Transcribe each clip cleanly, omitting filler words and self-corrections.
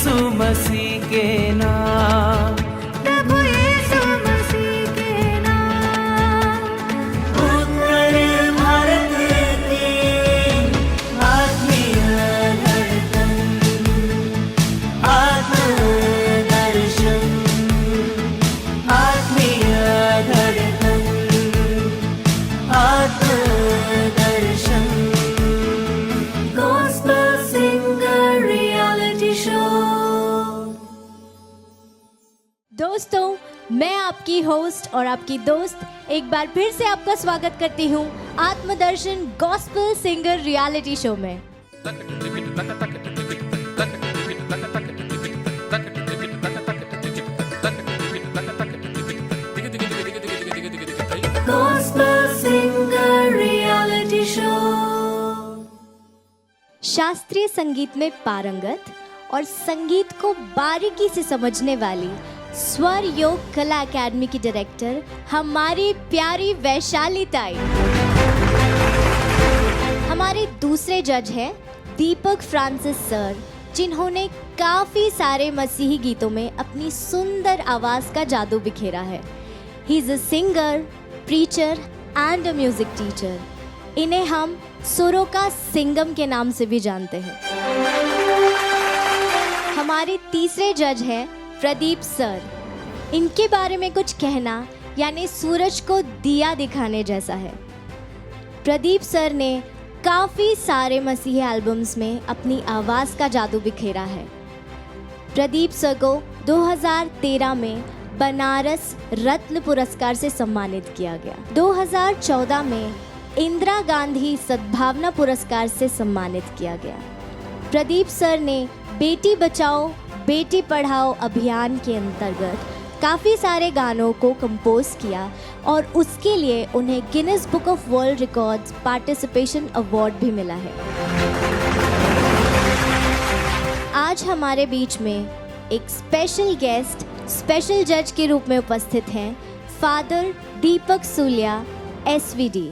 यीशु मसीह के नाम, प्रभु यीशु मसीह के नाम। उत्तर भारत की आत्मीय धड़कन, आत्मदर्शन, आत्मीय धड़कन, आत्मदर्शन। Gospel Singer Reality Show। दोस्तों, मैं आपकी होस्ट और आपकी दोस्त एक बार फिर से आपका स्वागत करती हूँ आत्मदर्शन गॉस्पेल सिंगर रियलिटी शो में। Gospel Singer Reality Show। शास्त्रीय संगीत में पारंगत और संगीत को बारीकी से समझने वाली स्वर योग कला एकेडमी की डायरेक्टर हमारी प्यारी वैशाली ताई। हमारे दूसरे जज हैं दीपक फ्रांसिस सर, जिन्होंने काफी सारे मसीही गीतों में अपनी सुंदर आवाज का जादू बिखेरा है। He is a singer, preacher and a music teacher. इन्हें हम सुरों का सिंगम के नाम से भी जानते हैं। हमारे तीसरे जज हैं प्रदीप सर। इनके बारे में कुछ कहना यानी सूरज को दिया दिखाने जैसा है। प्रदीप सर ने काफ़ी सारे मसीही एल्बम्स में अपनी आवाज़ का जादू बिखेरा है। प्रदीप सर को 2013 में बनारस रत्न पुरस्कार से सम्मानित किया गया। 2014 में इंदिरा गांधी सद्भावना पुरस्कार से सम्मानित किया गया। प्रदीप सर ने बेटी बचाओ बेटी पढ़ाओ अभियान के अंतर्गत काफ़ी सारे गानों को कंपोज किया और उसके लिए उन्हें Guinness book of world records participation award भी मिला है। आज हमारे बीच में एक स्पेशल गेस्ट, स्पेशल जज के रूप में उपस्थित हैं फादर दीपक सूलिया एसवीडी।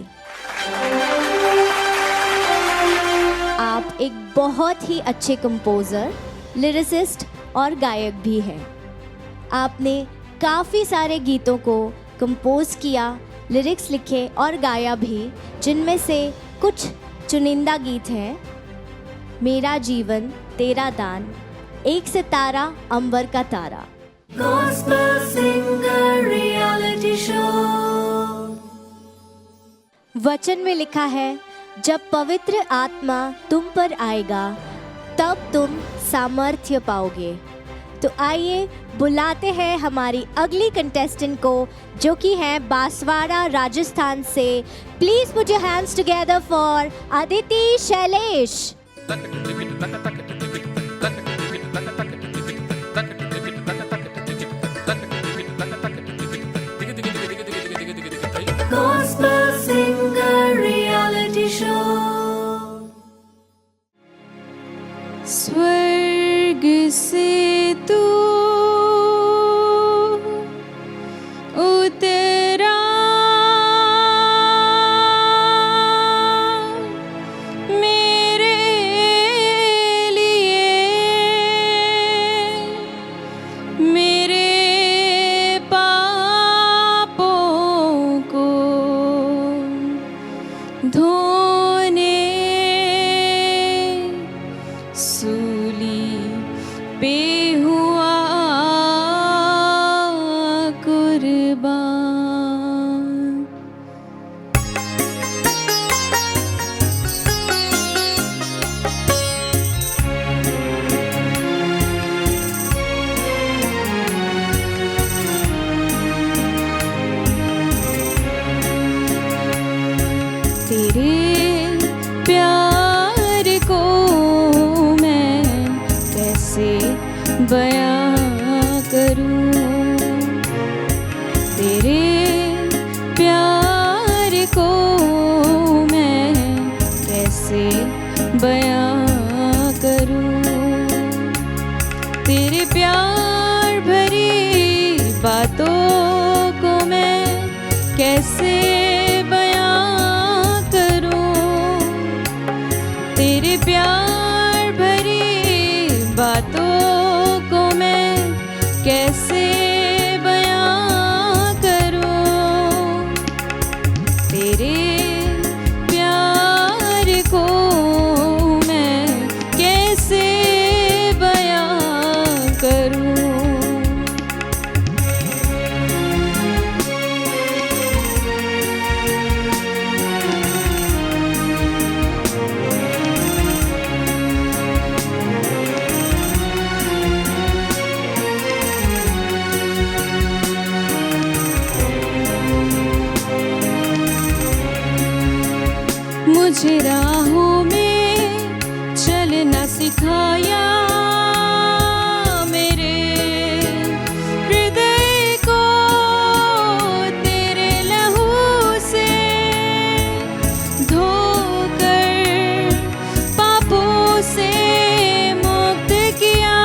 आप एक बहुत ही अच्छे कंपोज़र, लिरिसिस्ट और गायक भी हैं। आपने काफ़ी सारे गीतों को कंपोज किया, लिरिक्स लिखे और गाया भी, जिनमें से कुछ चुनिंदा गीत हैं मेरा जीवन तेरा दान, एक सितारा अंबर का तारा। Gospel Singer Reality Show। वचन में लिखा है, जब पवित्र आत्मा तुम पर आएगा तब तुम सामर्थ्य पाओगे। तो आइए बुलाते हैं हमारी अगली कंटेस्टेंट को, जो कि है बांसवाड़ा राजस्थान से। Please put your hands together for Aditi Shailesh. Gospel Singer Reality Show। स्वर्ग से तू उतरा, मेरे लिए, मेरे पापों को धोने सूली पे हुआ कुर्बान। तेरे प्यार को मैं कैसे बयां करूं, तेरे प्यार को मैं कैसे बयां करूं। तेरे प्यार भरी बातों को मैं कैसे बयां करूं। तेरे प्यार भरी बातों कैसे बयां करूं तेरे प्यार को मैं कैसे बयां करूं। मुझे राहों में चलना सिखाया मेरे हृदय को तेरे लहू से धोकर पापों से मुक्त किया।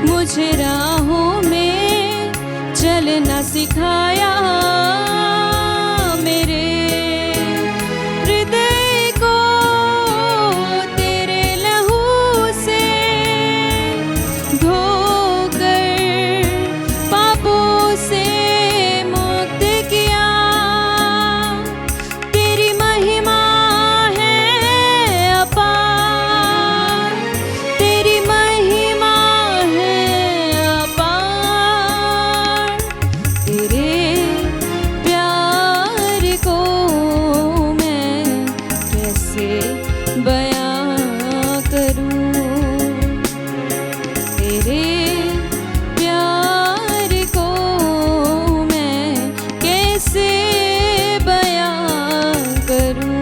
मुझे राहों में चलना सिखाया मेरे हृदय को तेरे लहू से धोकर पापों से मुक्त किया। तेरी महिमा है अपार, तेरी महिमा है अपार। तेरे प्यार को मैं कैसे बयां करूं तेरे प्यार को मैं कैसे बयां करूं।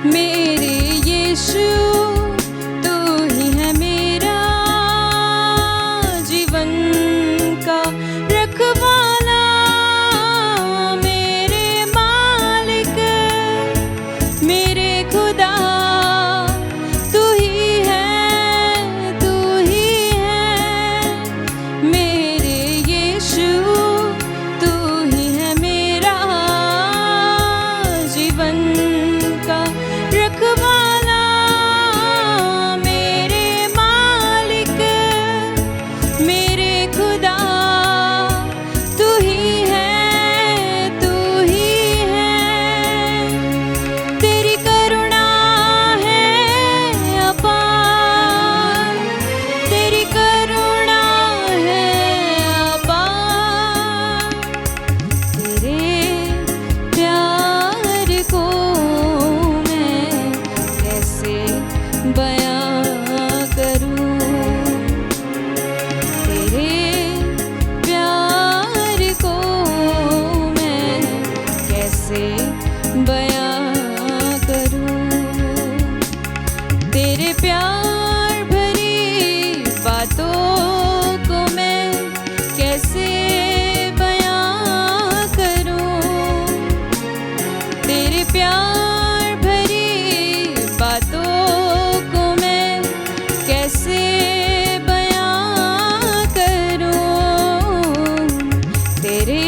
मेरे यीशु तू ही है मेरा जीवन का रखवाला। मेरे मालिक मेरे खुदा तू ही है, तू ही है। मेरे यीशु तू ही है मेरा जीवन का रखवाला। मेरे मालिक मेरे खुदा तू ही है, तू ही है। तेरी करुणा है अपार, तेरी करुणा है अपार। तेरे प्यार को मैं कैसे बयां करूं तेरे प्यार को मैं कैसे बयां करूं। तेरे प्यार भरी बातों को मैं कैसे बयां करूं। तेरे प्यार भरी बातों को मैं कैसे बयां करूं। तेरे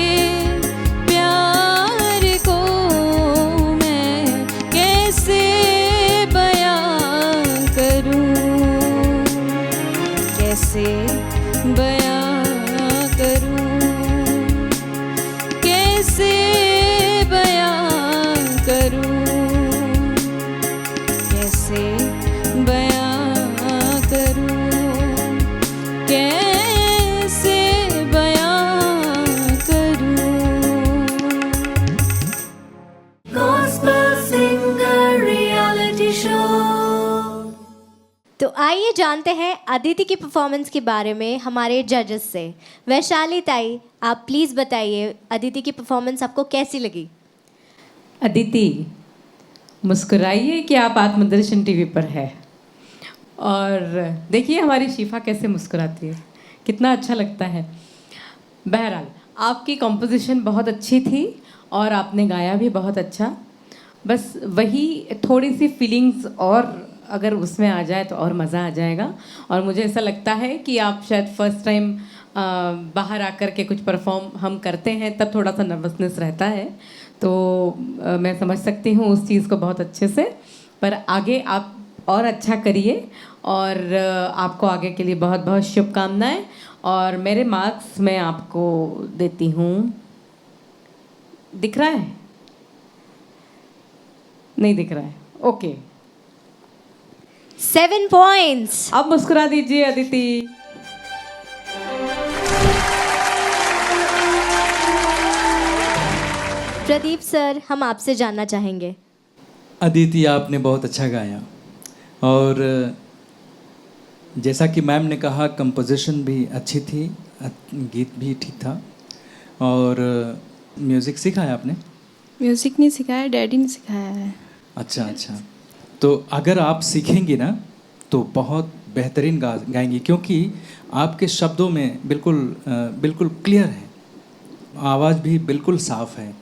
प्यार को मैं कैसे बयां करूं, कैसे बयां करूं, कैसे बयां करूं, कैसे बयां करूं, कैसे बयां करूं। Gospel Singer Reality Show. तो आइए जानते हैं अदिति की परफॉर्मेंस के बारे में हमारे जजेस से। वैशाली ताई, आप प्लीज़ बताइए अदिति की परफॉर्मेंस आपको कैसी लगी? अदिति, मुस्कुराइए कि आप आत्मदर्शन टीवी पर है और देखिए हमारी शिफा कैसे मुस्कुराती है, कितना अच्छा लगता है। बहरहाल आपकी कॉम्पोजिशन बहुत अच्छी थी और आपने गाया भी बहुत अच्छा। बस वही थोड़ी सी फीलिंग्स और अगर उसमें आ जाए तो और मज़ा आ जाएगा। और मुझे ऐसा लगता है कि आप शायद फर्स्ट टाइम बाहर आकर के कुछ परफॉर्म हम करते हैं तब थोड़ा सा नर्वसनेस रहता है, तो मैं समझ सकती हूँ उस चीज़ को बहुत अच्छे से। पर आगे आप और अच्छा करिए और आपको आगे के लिए बहुत बहुत शुभकामनाएं। और मेरे मार्क्स मैं आपको देती हूँ, दिख रहा है? नहीं दिख रहा है, ओके। 7 points. अब मुस्कुरा दीजिए अदिति। प्रदीप सर, हम आपसे जानना चाहेंगे। अदिति, आपने बहुत अच्छा गाया और जैसा कि मैम ने कहा कंपोजिशन भी अच्छी थी, गीत भी ठीक था। और म्यूज़िक सीखा है आपने? म्यूज़िक नहीं सिखाया, डैडी ने सिखाया है। अच्छा, तो अगर आप सीखेंगी ना तो बहुत बेहतरीन गाएंगी, क्योंकि आपके शब्दों में बिल्कुल क्लियर है, आवाज़ भी बिल्कुल साफ़ है।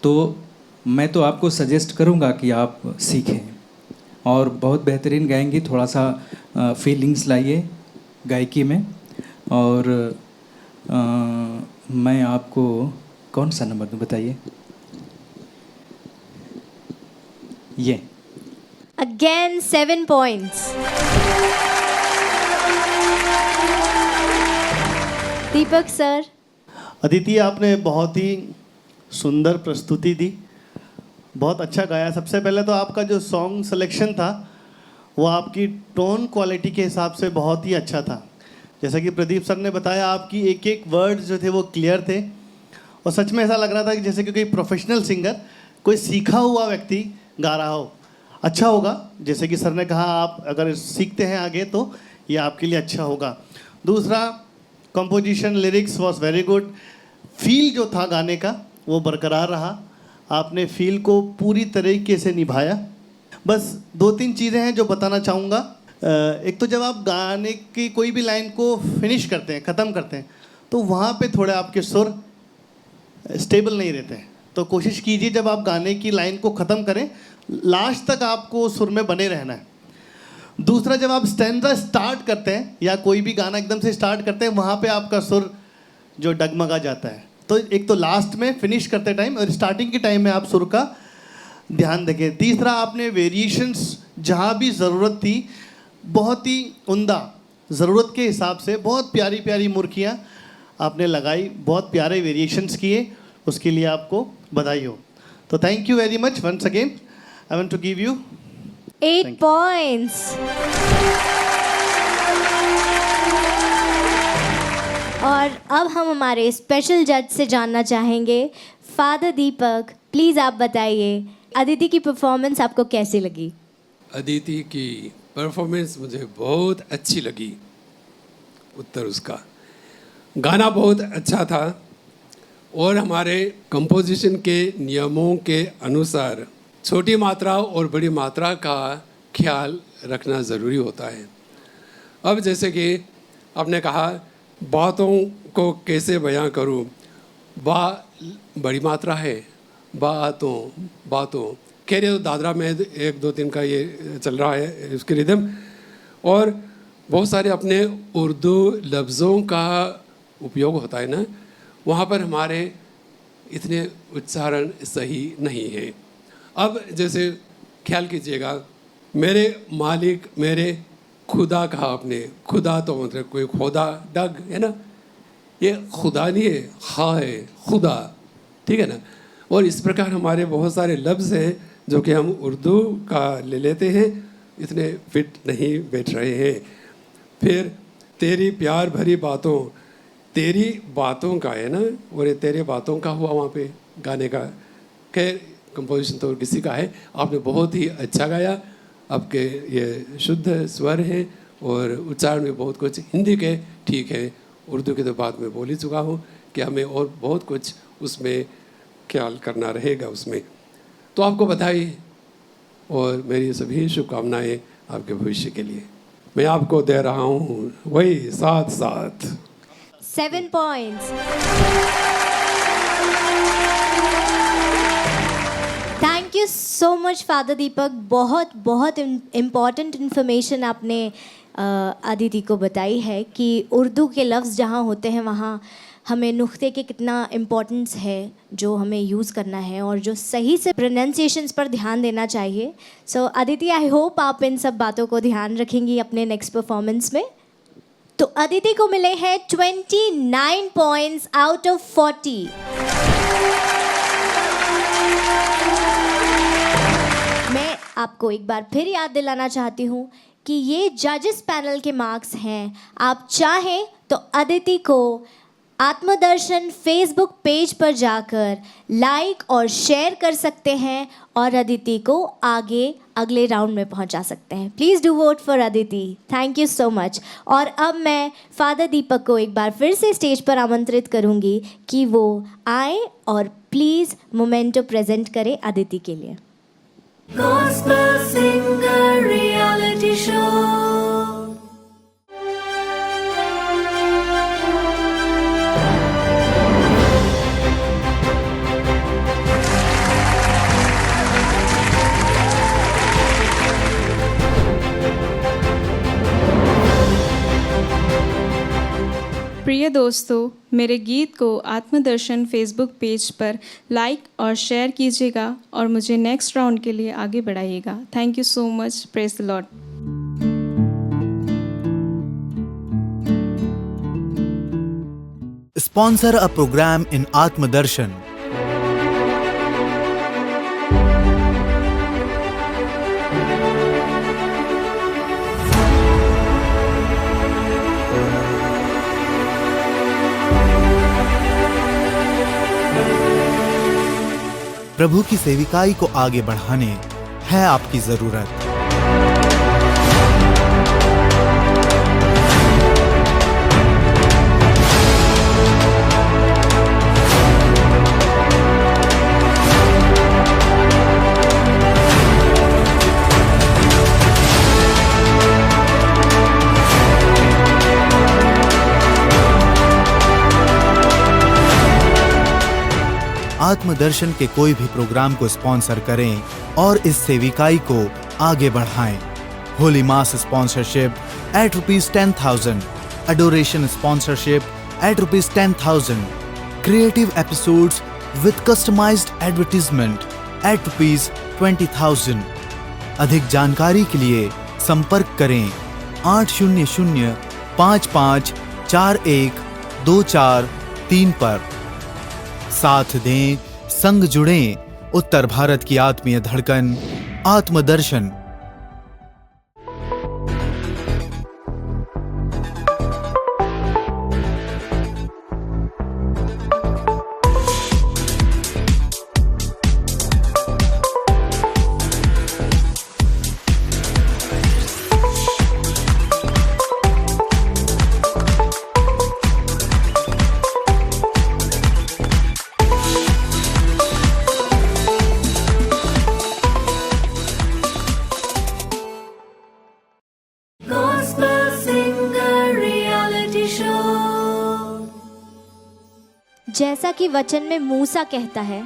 तो मैं तो आपको सजेस्ट करूंगा कि आप सीखें और बहुत बेहतरीन गाएंगी। थोड़ा सा फीलिंग्स लाइए गायकी में। और मैं आपको कौन सा नंबर दूं बताइए? ये Again 7 points. दीपक सर। अदिति, आपने बहुत ही सुंदर प्रस्तुति दी, बहुत अच्छा गाया। सबसे पहले तो आपका जो सॉन्ग सिलेक्शन था वो आपकी टोन क्वालिटी के हिसाब से बहुत ही अच्छा था। जैसा कि प्रदीप सर ने बताया, आपकी एक एक वर्ड जो थे वो क्लियर थे और सच में ऐसा लग रहा था कि जैसे कि कोई प्रोफेशनल सिंगर, कोई सीखा हुआ व्यक्ति गा रहा हो। अच्छा होगा, जैसे कि सर ने कहा, आप अगर सीखते हैं आगे तो ये आपके लिए अच्छा होगा। दूसरा, composition, lyrics was very good. Feel जो था गाने का वो बरकरार रहा, आपने फील को पूरी तरीके से निभाया। बस 2-3 चीज़ें हैं जो बताना चाहूँगा। एक तो जब आप गाने की कोई भी लाइन को फिनिश करते हैं, ख़त्म करते हैं, तो वहाँ पे थोड़े आपके सुर स्टेबल नहीं रहते हैं। तो कोशिश कीजिए जब आप गाने की लाइन को ख़त्म करें, लास्ट तक आपको सुर में बने रहना है। दूसरा, जब आप स्टैंजा स्टार्ट करते हैं या कोई भी गाना एकदम से स्टार्ट करते हैं, वहाँ पे आपका सुर जो डगमगा जाता है। तो एक तो लास्ट में फिनिश करते टाइम और स्टार्टिंग के टाइम में आप सुर का ध्यान रखें। तीसरा, आपने वेरिएशंस जहाँ भी ज़रूरत थी बहुत ही उम्दा, ज़रूरत के हिसाब से बहुत प्यारी प्यारी मुर्कियाँ आपने लगाई, बहुत प्यारे वेरिएशंस किए, उसके लिए आपको बधाई हो। तो thank you very much once again. I want to give you 8 points. और अब हम हमारे स्पेशल जज से जानना चाहेंगे। फादर दीपक, प्लीज़ आप बताइए अदिति की परफॉर्मेंस आपको कैसी लगी? अदिति की परफॉर्मेंस मुझे बहुत अच्छी लगी। उत्तर उसका गाना बहुत अच्छा था और हमारे कंपोजिशन के नियमों के अनुसार छोटी मात्रा और बड़ी मात्रा का ख्याल रखना ज़रूरी होता है। अब जैसे कि आपने कहा बातों को कैसे बयां करूं, बा बड़ी मात्रा है, बातों कह रहे तो दादरा में 1-2-3 का ये चल रहा है उसकी रिदम। और बहुत सारे अपने उर्दू लफ्ज़ों का उपयोग होता है ना, वहाँ पर हमारे इतने उच्चारण सही नहीं है। अब जैसे ख्याल कीजिएगा, मेरे मालिक, मेरे खुदा कहा आपने, खुदा तो मतलब कोई खुदा डग है ना, ये खुदा नहीं है, खा है खुदा, ठीक है ना। और इस प्रकार हमारे बहुत सारे लफ्ज़ हैं जो कि हम उर्दू का ले लेते हैं, इतने फिट नहीं बैठ रहे हैं। फिर तेरी प्यार भरी बातों, तेरी बातों का है ना, और ये तेरे बातों का हुआ वहाँ पे गाने का। खैर कंपोजिशन तो किसी का है, आपने बहुत ही अच्छा गाया। आपके ये शुद्ध स्वर हैं और उच्चारण में बहुत कुछ हिंदी के ठीक है, उर्दू के तो बाद में बोल ही चुका हूँ कि हमें और बहुत कुछ उसमें ख्याल करना रहेगा उसमें। तो आपको बधाई और मेरी सभी शुभकामनाएं आपके भविष्य के लिए मैं आपको दे रहा हूँ, वही 7 7 points. Thank you so much father Deepak. बहुत बहुत इम्पॉर्टेंट इन्फॉर्मेशन आपने अदिति को बताई है कि उर्दू के लफ्ज़ जहाँ होते हैं वहाँ हमें नुक्ते के कितना इम्पोर्टेंस है जो हमें यूज़ करना है और जो सही से प्रोनाउंसिएशंस पर ध्यान देना चाहिए. सो अदिति, आई होप आप इन सब बातों को ध्यान रखेंगी अपने नेक्स्ट परफॉर्मेंस में. तो अदिति को मिले हैं 29 पॉइंट्स आउट ऑफ 40. मैं आपको एक बार फिर याद दिलाना चाहती हूँ कि ये जजेस पैनल के मार्क्स हैं. आप चाहें तो अदिति को आत्मदर्शन फेसबुक पेज पर जाकर लाइक और शेयर कर सकते हैं और अदिति को आगे अगले राउंड में पहुंचा सकते हैं. Please do vote for Aditi. Thank you so much. और अब मैं फादर दीपक को एक बार फिर से स्टेज पर आमंत्रित करूंगी कि वो आए और प्लीज़ मोमेंटो प्रेजेंट करें अदिति के लिए. Gospel Singer Reality Show. प्रिय दोस्तों, मेरे गीत को आत्मदर्शन फेसबुक पेज पर लाइक और शेयर कीजिएगा और मुझे नेक्स्ट राउंड के लिए आगे बढ़ाइएगा. Thank you so much. Praise the Lord. Sponsor a program in Atmadarshan. प्रभु की सेविकाई को आगे बढ़ाने है आपकी जरूरत. आत्मदर्शन के कोई भी प्रोग्राम को स्पॉन्सर करें और इस सेविकाई को आगे बढ़ाएं. होली मास sponsorship at ₹10,000, adoration sponsorship at ₹10,000, creative episodes with customized advertisement at ₹20,000. अधिक जानकारी के लिए संपर्क करें 800-5541-2434 पर. साथ दें, संग जुड़ें. उत्तर भारत की आत्मीय धड़कन आत्मदर्शन. जैसा कि वचन में मूसा कहता है,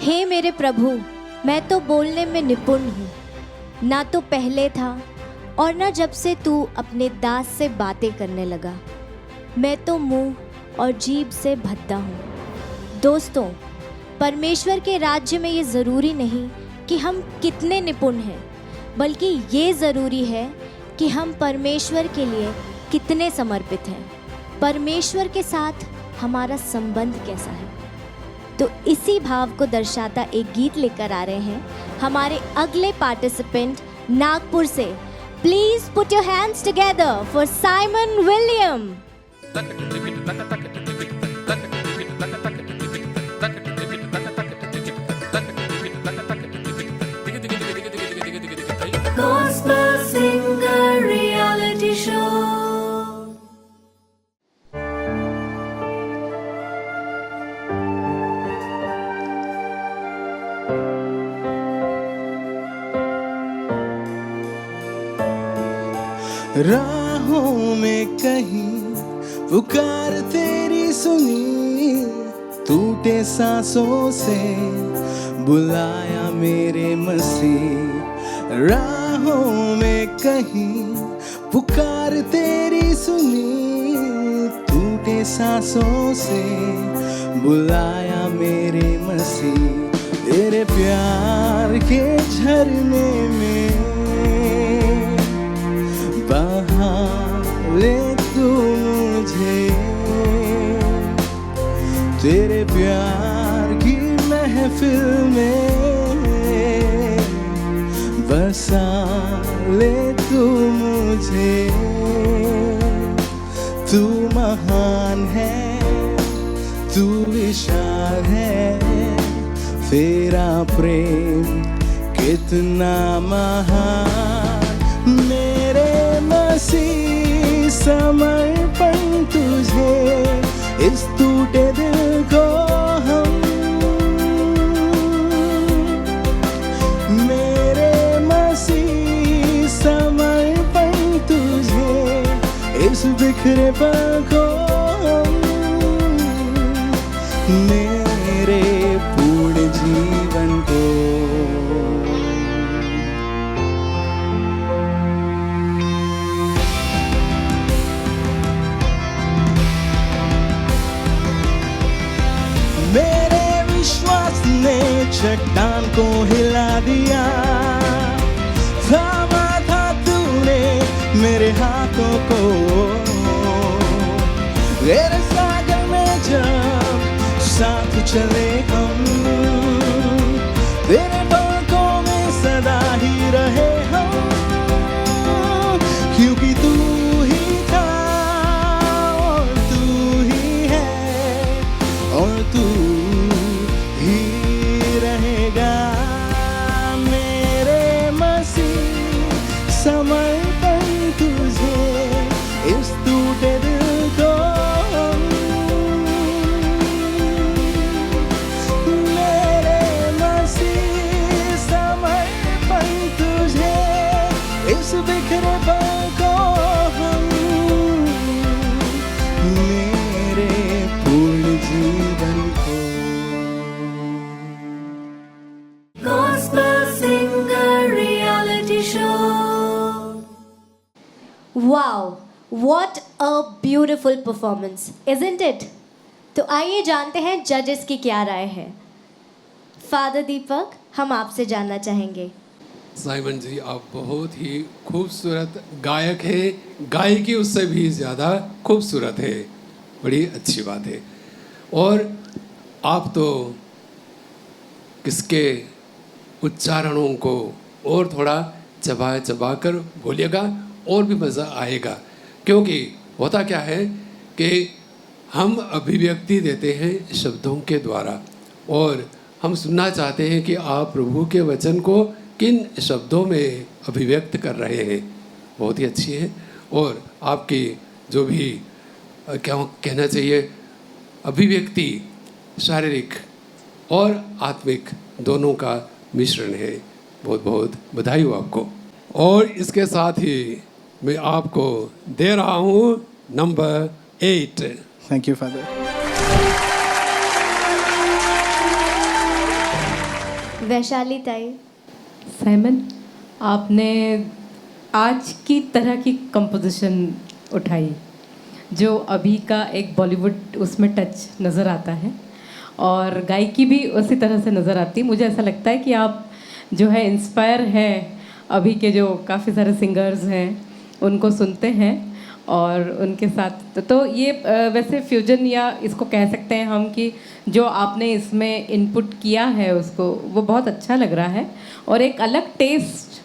हे मेरे प्रभु, मैं तो बोलने में निपुण हूँ, ना तो पहले था और ना जब से तू अपने दास से बातें करने लगा. मैं तो मुंह और जीभ से भद्दा हूँ. दोस्तों, परमेश्वर के राज्य में ये ज़रूरी नहीं कि हम कितने निपुण हैं, बल्कि ये ज़रूरी है कि हम परमेश्वर के लिए कितने समर्पित हैं, परमेश्वर के साथ हमारा संबंध कैसा है. तो इसी भाव को दर्शाता एक गीत लेकर आ रहे हैं हमारे अगले पार्टिसिपेंट नागपुर से. Please put your hands together for Simon William. Gospel Singer Reality Show. राहों में कहीं पुकार तेरी सुनी, टूटे सांसों से बुलाया मेरे मसीह, राहों में कहीं पुकार तेरी सुनी, टूटे सांसों से बुलाया मेरे मसीह, तेरे प्यार के झरने में बहा ले तू मुझे, तेरे प्यार की महफिल में बसा ले तू मुझे, तू महान है, तू विशाल है, तेरा प्रेम कितना महान, मेरे मसीह समर्पण तुझे, इस टूटे दिल को हम, मेरे मसीह समर्पण तुझे, इस बिखरे पल को हम, मेरे पूर्ण जीवन को। मेरे विश्वास ने चट्टान को हिला दिया, थामा था तूने मेरे हाथों को, तेरे सागर में जब साथ चले हम, तेरे पलकों में सदा ही रहे हम, क्योंकि तू ही था और तू ही है और तू ही रहेगा, मेरे मसीह समर्पण तुझे, इस टूटे दिल को हम, मेरे मसीह समर्पण तुझे, इस बिखरे पल को हम, मेरे पूर्ण जीवन को। Gospel Singer Reality Show. Wow, what a beautiful performance, isn't it? तो आइए जानते हैं जजेस की क्या राय है। फादर दीपक, हम आपसे जानना चाहेंगे। साइमन जी, आप बहुत ही खूबसूरत गायक हैं, गायकी उससे भी ज़्यादा खूबसूरत है, बड़ी अच्छी बात है। और आप तो किसके उच्चारणों को और थोड़ा चबा चबा कर बोलिएगा और भी मज़ा आएगा, क्योंकि होता क्या है कि हम अभिव्यक्ति देते हैं शब्दों के द्वारा, और हम सुनना चाहते हैं कि आप प्रभु के वचन को किन शब्दों में अभिव्यक्त कर रहे हैं। बहुत ही अच्छी है, और आपकी जो भी क्या कहना चाहिए अभिव्यक्ति शारीरिक और आत्मिक दोनों का मिश्रण है। बहुत बहुत बधाई हो आपको। और इसके साथ ही मैं आपको दे रहा हूँ number 8। Thank you father. Vaishali ताई। साइमन, आपने आज की तरह की कंपोजिशन उठाई जो अभी का एक बॉलीवुड उसमें टच नज़र आता है, और गायकी भी उसी तरह से नज़र आती है। मुझे ऐसा लगता है कि आप जो है इंस्पायर है अभी के जो काफ़ी सारे सिंगर्स हैं उनको सुनते हैं और उनके साथ, तो ये वैसे फ्यूजन या इसको कह सकते हैं हम कि जो आपने इसमें इनपुट किया है उसको वो बहुत अच्छा लग रहा है, और एक अलग टेस्ट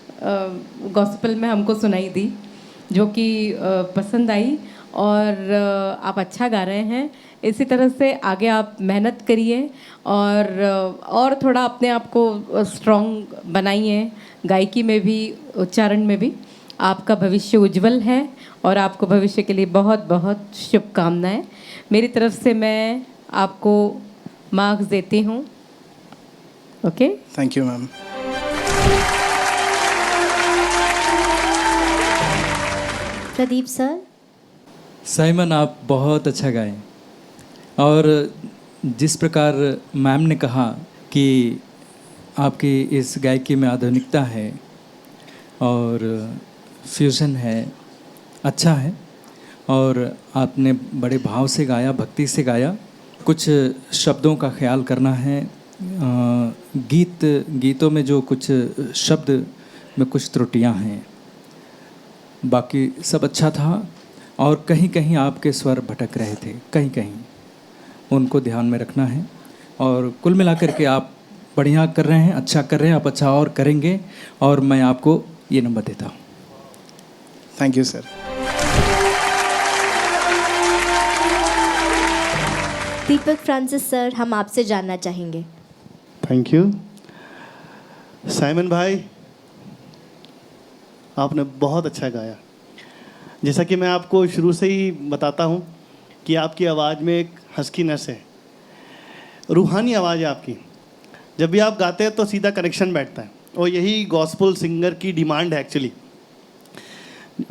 गॉस्पेल में हमको सुनाई दी जो कि पसंद आई, और आप अच्छा गा रहे हैं। इसी तरह से आगे आप मेहनत करिए और थोड़ा अपने आप को स्ट्रॉन्ग बनाइए, गायकी में भी उच्चारण में भी। आपका भविष्य उज्जवल है और आपको भविष्य के लिए बहुत बहुत शुभकामनाएं। मेरी तरफ से मैं आपको मार्क्स देती हूँ। Okay, thank you ma'am. Pradeep sir. Simon, आप बहुत अच्छा गाए, और जिस प्रकार मैम ने कहा कि आपकी इस गायकी में आधुनिकता है और फ्यूज़न है, अच्छा है। और आपने बड़े भाव से गाया, भक्ति से गाया। कुछ शब्दों का ख्याल करना है। गीतों में जो कुछ शब्द में कुछ त्रुटियां हैं, बाकी सब अच्छा था। और कहीं कहीं आपके स्वर भटक रहे थे, कहीं कहीं उनको ध्यान में रखना है। और कुल मिलाकर के आप बढ़िया कर रहे हैं, अच्छा कर रहे हैं, आप अच्छा और करेंगे। और मैं आपको ये नंबर देता हूँ। Thank you sir. Deepak Francis sir, हम आपसे जानना चाहेंगे। Thank you. साइमन भाई, आपने बहुत अच्छा गाया। जैसा कि मैं आपको शुरू से ही बताता हूँ कि आपकी आवाज़ में एक हस्कीनेस है, रूहानी आवाज़ है आपकी। जब भी आप गाते हैं तो सीधा कनेक्शन बैठता है, और यही गॉस्पेल सिंगर की डिमांड है एक्चुअली।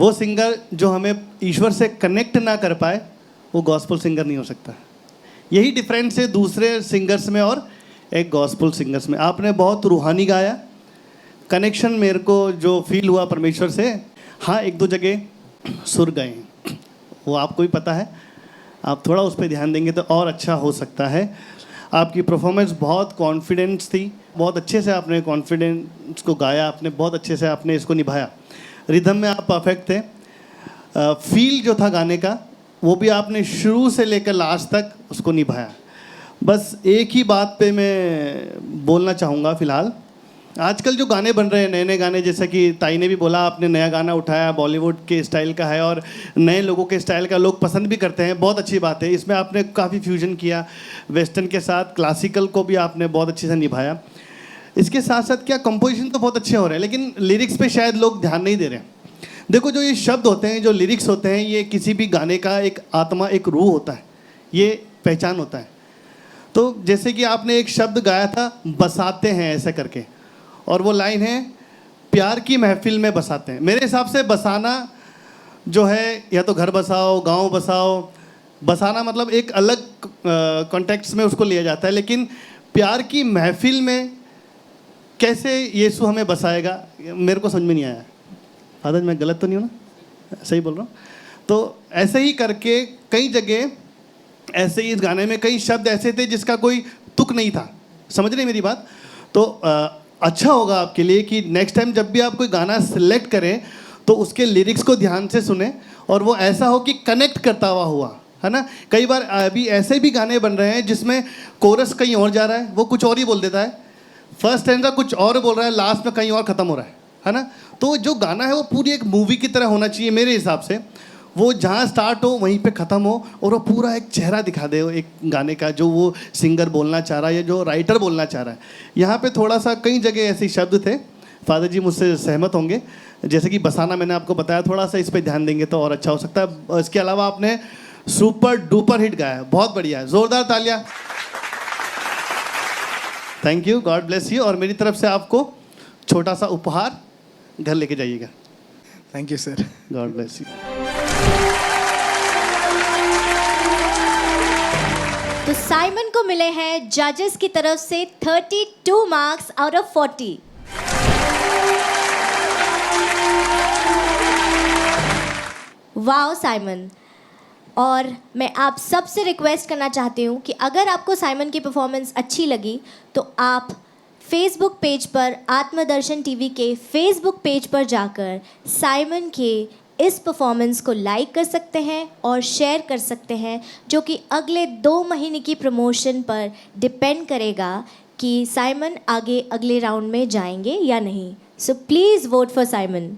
वो सिंगर जो हमें ईश्वर से कनेक्ट ना कर पाए, वो गॉस्पेल सिंगर नहीं हो सकता। यही डिफरेंस है दूसरे सिंगर्स में और एक गॉस्पेल सिंगर्स में। आपने बहुत रूहानी गाया, कनेक्शन मेरे को जो फील हुआ परमेश्वर से। हाँ, एक दो जगह सुर गए, वो आपको भी पता है। आप थोड़ा उस पर ध्यान देंगे तो और अच्छा हो सकता है। आपकी परफॉर्मेंस बहुत कॉन्फिडेंस थी, बहुत अच्छे से आपने कॉन्फिडेंस को गाया, आपने बहुत अच्छे से आपने इसको निभाया। रिदम में आप परफेक्ट थे। फील जो था गाने का, वो भी आपने शुरू से लेकर लास्ट तक उसको निभाया। बस एक ही बात पे मैं बोलना चाहूँगा फ़िलहाल। आजकल जो गाने बन रहे हैं, नए नए गाने, जैसे कि ताई ने भी बोला, आपने नया गाना उठाया, बॉलीवुड के स्टाइल का है और नए लोगों के स्टाइल का लोग पसंद भी करते हैं, बहुत अच्छी बात है। इसमें आपने काफ़ी फ्यूजन किया वेस्टर्न के साथ, क्लासिकल को भी आपने बहुत अच्छे से निभाया। इसके साथ साथ क्या कंपोजिशन तो बहुत अच्छे हो रहे हैं, लेकिन लिरिक्स पे शायद लोग ध्यान नहीं दे रहे हैं। देखो, जो ये शब्द होते हैं, जो लिरिक्स होते हैं, ये किसी भी गाने का एक आत्मा, एक रूह होता है, ये पहचान होता है। तो जैसे कि आपने एक शब्द गाया था, बसाते हैं ऐसे करके, और वो लाइन है, प्यार की महफिल में बसाते हैं। मेरे हिसाब से बसाना जो है, या तो घर बसाओ, गांव बसाओ, बसाना मतलब एक अलग कॉन्टेक्स्ट में उसको लिया जाता है। लेकिन प्यार की महफिल में कैसे यीशु हमें बसाएगा, मेरे को समझ में नहीं आया। फादर, मैं गलत तो नहीं हूँ ना, सही बोल रहा हूँ? तो ऐसे ही करके कई जगह ऐसे ही इस गाने में कई शब्द ऐसे थे जिसका कोई तुक नहीं था। समझ रहे मेरी बात? तो अच्छा होगा आपके लिए कि नेक्स्ट टाइम जब भी आप कोई गाना सिलेक्ट करें तो उसके लिरिक्स को ध्यान से सुने, और वो ऐसा हो कि कनेक्ट करता हुआ है ना। कई बार अभी ऐसे भी गाने बन रहे हैं जिसमें कोरस कहीं और जा रहा है, वो कुछ और ही बोल देता है, फर्स्ट स्टैंजा कुछ और बोल रहा है, लास्ट में कहीं और ख़त्म हो रहा है ना। तो जो गाना है वो पूरी एक मूवी की तरह होना चाहिए मेरे हिसाब से। वो जहाँ स्टार्ट हो वहीं पे ख़त्म हो, और वो पूरा एक चेहरा दिखा दे एक गाने का, जो वो सिंगर बोलना चाह रहा है या जो राइटर बोलना चाह रहा है। यहाँ पे थोड़ा सा कई जगह ऐसे शब्द थे, फादर जी मुझसे सहमत होंगे। जैसे कि बसाना मैंने आपको बताया, थोड़ा सा इस पर ध्यान देंगे तो और अच्छा हो सकता है। इसके अलावा आपने सुपर डुपर हिट गाया, बहुत बढ़िया है, ज़ोरदार तालियां। Thank you, God bless you. और मेरी तरफ से आपको छोटा सा उपहार घर लेके जाइएगा। Thank you sir. God bless you. तो साइमन को मिले हैं जजेस की तरफ से 32 marks out of 40। Wow Simon. और मैं आप सबसे रिक्वेस्ट करना चाहती हूँ कि अगर आपको साइमन की परफॉर्मेंस अच्छी लगी तो आप फेसबुक पेज पर, आत्मदर्शन टीवी के फेसबुक पेज पर जाकर साइमन के इस परफॉर्मेंस को लाइक कर सकते हैं और शेयर कर सकते हैं, जो कि अगले 2 महीने की प्रमोशन पर डिपेंड करेगा कि साइमन आगे अगले राउंड में जाएंगे या नहीं। So please vote for Simon.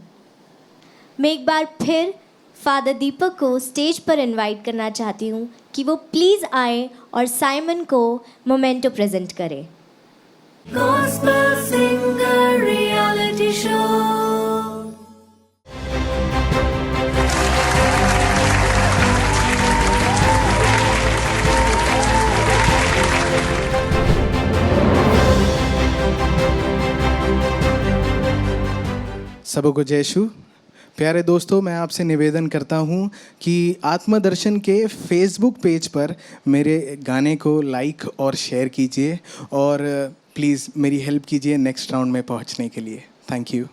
मैं एक बार फिर फादर दीपक को स्टेज पर इनवाइट करना चाहती हूँ कि वो प्लीज़ आए और साइमन को मोमेंटो प्रेजेंट करें। Gospel Singer Reality Show. सबको जय यीशु। प्यारे दोस्तों, मैं आपसे निवेदन करता हूं कि आत्मदर्शन के फेसबुक पेज पर मेरे गाने को लाइक और शेयर कीजिए, और प्लीज़ मेरी हेल्प कीजिए नेक्स्ट राउंड में पहुंचने के लिए। Thank you.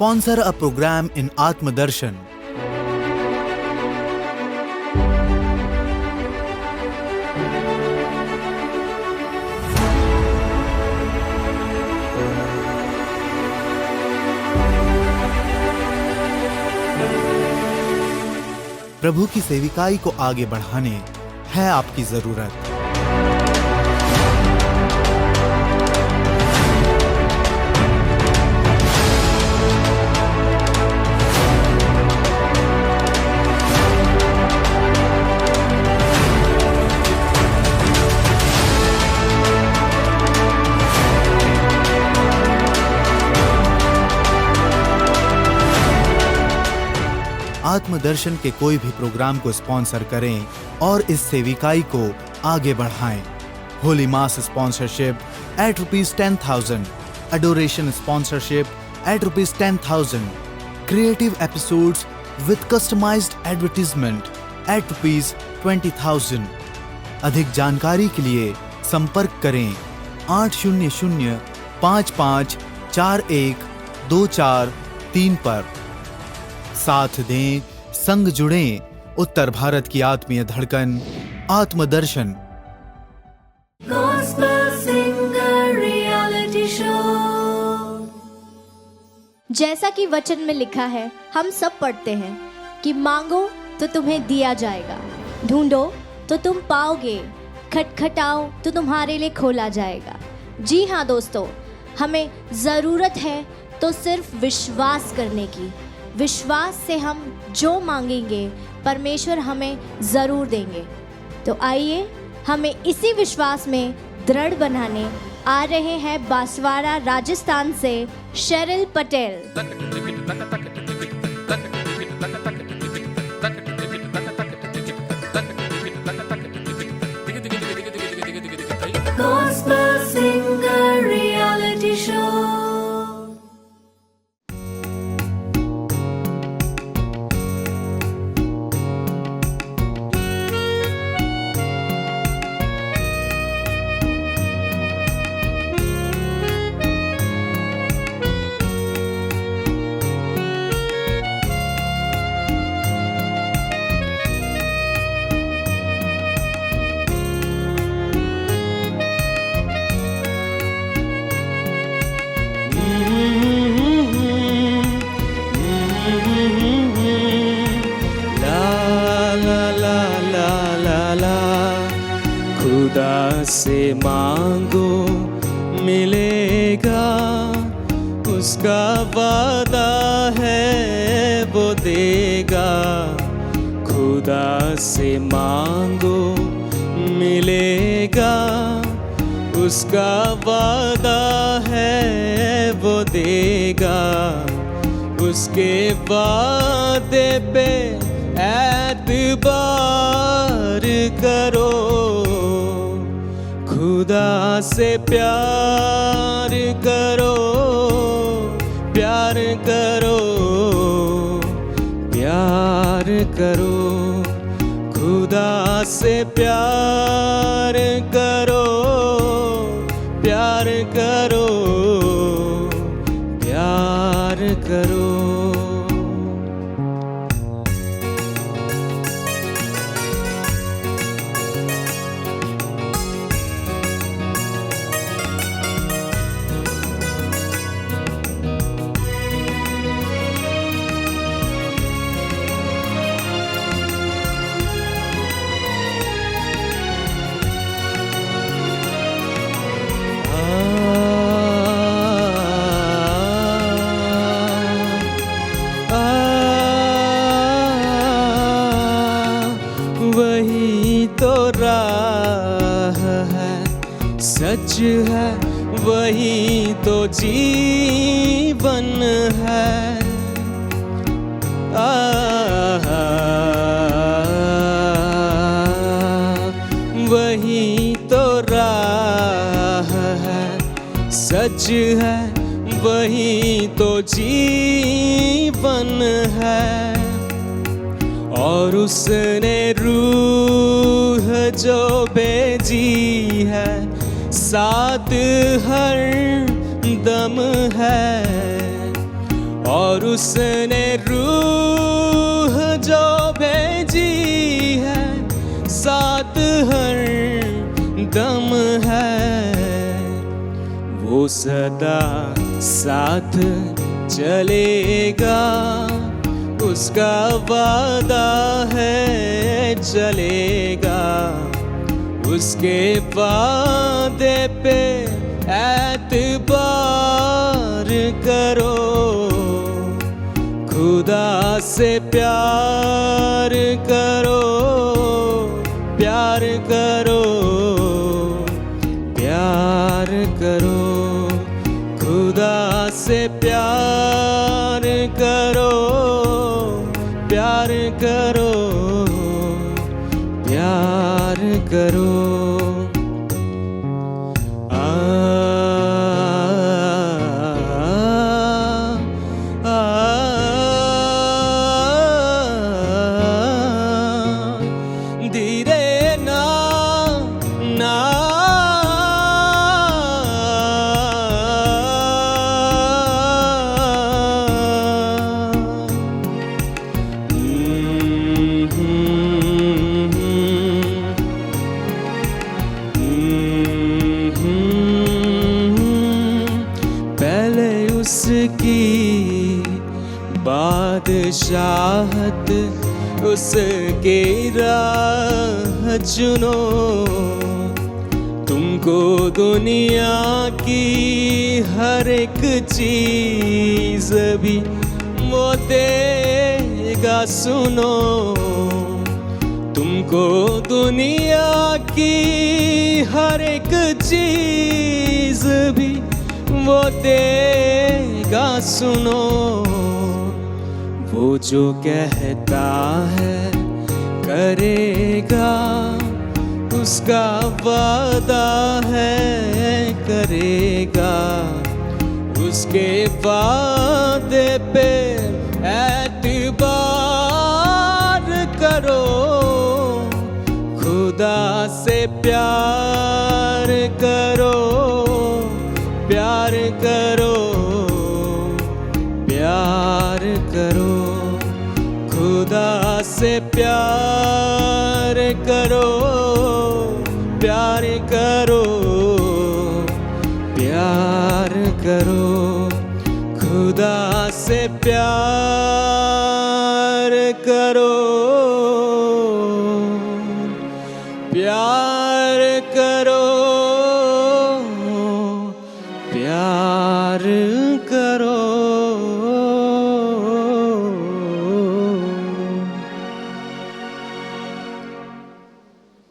Sponsor a program in Atmadarshan. प्रभु की सेविकाई को आगे बढ़ाने है आपकी जरूरत। आत्मदर्शन के कोई भी प्रोग्राम को स्पॉन्सर करें और इस सेविकाई को आगे बढ़ाएं। होली मास sponsorship at ₹10,000, adoration sponsorship at ₹10,000, creative episodes with customized advertisement at ₹20,000। अधिक जानकारी के लिए संपर्क करें 800-5541-2434 पर। साथ दें, संग जुड़ें, उत्तर भारत की आत्मीय धड़कन आत्मदर्शन। Gospel Singer Reality Show। जैसा कि वचन में लिखा है, हम सब पढ़ते हैं कि मांगो तो तुम्हें दिया जाएगा, ढूंढो तो तुम पाओगे, खटखटाओ तो तुम्हारे लिए खोला जाएगा। जी हाँ दोस्तों, हमें ज़रूरत है तो सिर्फ विश्वास करने की। विश्वास से हम जो मांगेंगे परमेश्वर हमें ज़रूर देंगे। तो आइए हमें इसी विश्वास में दृढ़ बनाने आ रहे हैं बांसवाड़ा राजस्थान से Sheryl Patel. Gospel Singer Reality Show। खुदा से मांगो मिलेगा, उसका वादा है वो देगा। खुदा से मांगो मिलेगा, उसका वादा है वो देगा। उसके वादे पे एतबार करो, खुदा से प्यार करो, प्यार करो, प्यार करो। खुदा से प्यार करो, प्यार करो, प्यार करो। सच है वही तो जीवन है। वही तो राह है, सच है वही तो जीवन है। और उसने रूह जो भेजी है साथ हर दम है। और उसने रूह जो भेजी है साथ हर दम है। वो सदा साथ चलेगा, उसका वादा है चलेगा। उसके वादे पे एतबार करो, खुदा से प्यार करो, प्यार करो, प्यार करो। खुदा से प्यार करो, प्यार करो, प्यार करो। धीरे ना ना पहले उसकी बादशाहत, उसके राह चुनो। तुमको दुनिया की हर एक चीज भी वो देगा सुनो। तुमको दुनिया की हर एक चीज भी वो देगा सुनो। वो जो कहता है करेगा, उसका वादा है करेगा। उसके वादे पे एतबार करो, खुदा से प्यार करो, प्यार करो, प्यार करो। खुदा से प्यार करो, प्यार करो, प्यार करो। खुदा से प्यार करो, प्यार करो, प्यार करो।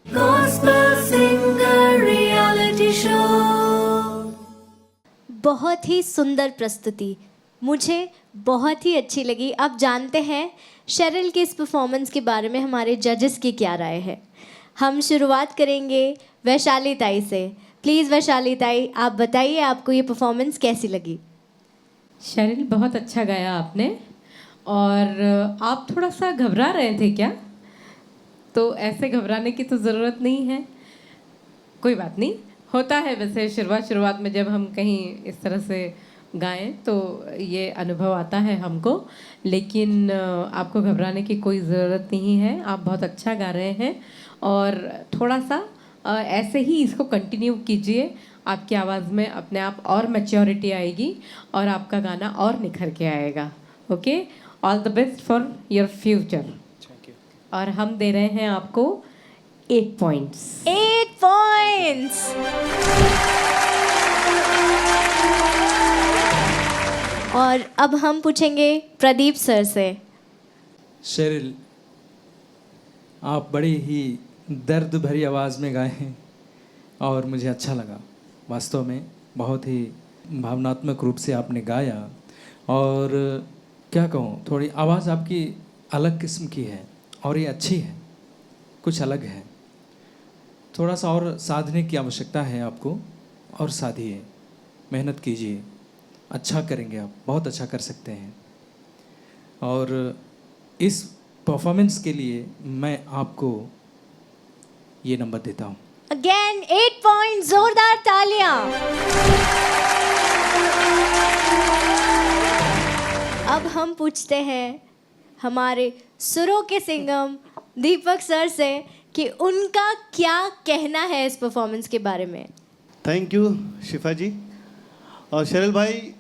Gospel Singer Reality Show. बहुत ही सुंदर प्रस्तुति, मुझे बहुत ही अच्छी लगी। अब जानते हैं शेरिल की इस परफॉर्मेंस के बारे में हमारे जजेस की क्या राय है। हम शुरुआत करेंगे वैशाली ताई से। प्लीज़ वैशाली ताई, आप बताइए आपको ये परफॉर्मेंस कैसी लगी। शेरिल, बहुत अच्छा गाया आपने। और आप थोड़ा सा घबरा रहे थे क्या? तो ऐसे घबराने की तो ज़रूरत नहीं है, कोई बात नहीं, होता है। वैसे शुरुआत में जब हम कहीं इस तरह से गाएं तो ये अनुभव आता है हमको, लेकिन आपको घबराने की कोई ज़रूरत नहीं है। आप बहुत अच्छा गा रहे हैं और थोड़ा सा ऐसे ही इसको कंटिन्यू कीजिए। आपकी आवाज़ में अपने आप और मैच्योरिटी आएगी और आपका गाना और निखर के आएगा। Okay, all the best for your future. और हम दे रहे हैं आपको 8 पॉइंट्स। 8 पॉइंट्स। और अब हम पूछेंगे प्रदीप सर से। शेरिल, आप बड़ी ही दर्द भरी आवाज़ में गाए हैं और मुझे अच्छा लगा। वास्तव में बहुत ही भावनात्मक रूप से आपने गाया। और क्या कहूँ, थोड़ी आवाज़ आपकी अलग किस्म की है और ये अच्छी है, कुछ अलग है। थोड़ा सा और साधने की आवश्यकता है आपको, और साधिए, मेहनत कीजिए, अच्छा करेंगे आप, बहुत अच्छा कर सकते हैं। और इस परफॉर्मेंस के लिए मैं आपको ये नंबर देता हूँ। अगेन 8 पॉइंट, जोरदार तालियां। अब हम पूछते हैं हमारे सुरों के सिंगम दीपक सर से कि उनका क्या कहना है इस परफॉर्मेंस के बारे में। थैंक यू शिफा जी। और शेरल भाई,